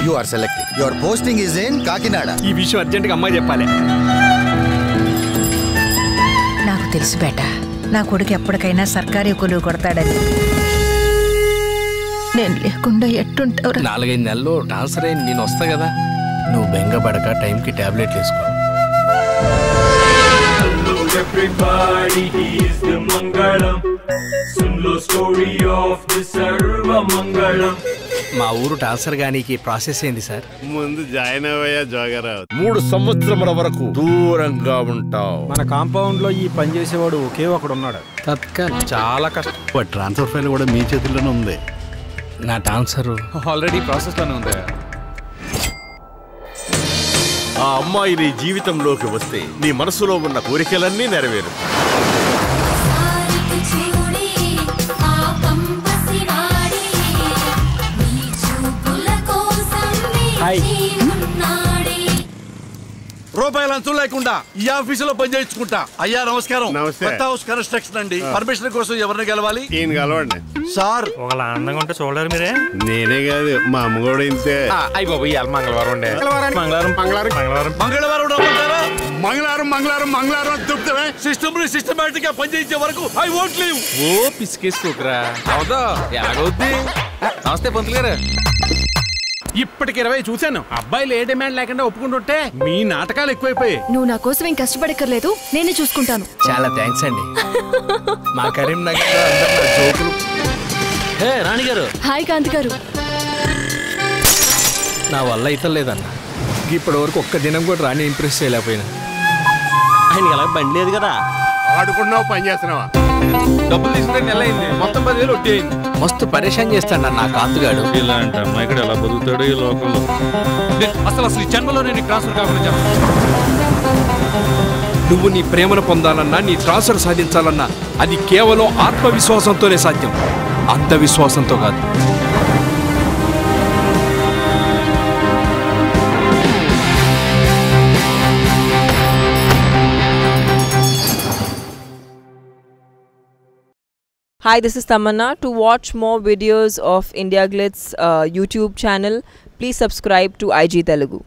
You are selected. Your posting is in Kakinada. ఈ విషయం urgent గా అమ్మాయి చెప్పాలి. నాకు తెలుసు బేట, నా కొడుకు ఎప్పటికైనా సర్కారీ కొలువు కొడతాడని. నేను లేకుండా ఎట్టుంటావురా? 4-5 నెలల్లో ట్రాన్స్ఫర్ అయ్యి నేను వస్తా కదా. నువ్వు బెంగపడక టైంకి టాబ్లెట్లు వేసుకో. Everybody, he is the Mangalam. Sun lo story of the Sarva Mangalam. మా ఊరు ట్రాన్స్ఫర్ గానికి ప్రాసెస్ ఏంది సార్? ముందు జాయిన్ అవ్వయా జోగారావు. 3 సంవత్సరముల వరకు దూరంగా ఉంటావు. మన కాంపౌండ్ లో ఈ పని చేసేవాడు ఒకే ఒకడు ఉన్నాడు. తత్కాల్ చాలా కష్టం. ట్రాన్స్ఫర్ ఫైల్ కూడా మీ చేతుల్లోనే ఉంది. నా ట్రాన్స్ఫర్ ఆల్రెడీ ప్రాసెస్ లోనే ఉంది. ఆ అమ్మాయి నీ జీవితంలోకి వస్తే నీ మనసులో ఉన్న కోరికలన్నీ నెరవేరు. రూపాయలు అంచు లేకుండా ఈ ఆఫీసులో పనిచేయించుకుంటా. అయ్యా నమస్కారం. నమస్తే. కొత్త హౌస్ కన్స్ట్రక్షన్ అండి. పర్మిషన్ కోసం ఎవరిని గెలవాలి? ఈయన కలవండి సార్. ఒకళ్ళ ఆనందంగా ఉంటే చూడలేరు మీరే. నేనే కాదు మా అమ్మ కూడా ఇంతే. అయ్యి బాబు ఇవాళ మంగళవారం మంగళవారం మంగళవారం రమ్మంటారా? మంగళవారం చెప్తావే. సిస్టమేటిక్ గా పనిచేయించే వరకు ఐ వోంట్ లీవ్. ఓ పిసికేసుకోకరా. అవుదా ఎలాగవుద్ది? నమస్తే పంతులు గారు. ఇప్పటికి 20 చూశాను. అబ్బాయిలు ఏ డిమాండ్ లేకుండా ఒప్పుకుంటుంటే మీ నాటకాలు ఎక్కువైపోయాయి. నువ్వు నా కోసం ఏం కష్టపడక్కర్లేదు, నేనే చూసుకుంటాను. చాలా థ్యాంక్స్ అండి. మా కరీంనగర్ అందరూ నా జోకులు. హే రాణి గారు. హాయ్ కాంతి గారు. నా వల్ల అయితే లేదన్న. ఇప్పటి వరకు ఒక్క దినం కూడా రాణి ఇంప్రెస్ చేయలేకపోయినా. ఆయనకి అలా బండి లేదు కదా. ఆడుకున్నావు పని చేస్తున్నావా? డబ్బులు తీసుకుంటే నెల అయింది, మొత్తం 10,000 ఒట్టి అయింది. మస్తు పరేషాన్ చేస్తాడు నా కాంతుగాడు. ఇలాంటి అమ్మాయి ఇక్కడ ఎలా బతుకుతాడు ఈ లోకంలో? అసలు ఈ జన్మలో నేను ట్రాన్స్ఫర్ కాకుండా నువ్వు నీ ప్రేమను పొందాలన్నా, నీ ట్రాన్స్ఫర్ సాధించాలన్నా అది కేవలం ఆత్మవిశ్వాసంతోనే సాధ్యం, అంధవిశ్వాసంతో కాదు. Hi, this is Tamanna. To watch more videos of India Glitz YouTube channel, please subscribe to IG Telugu.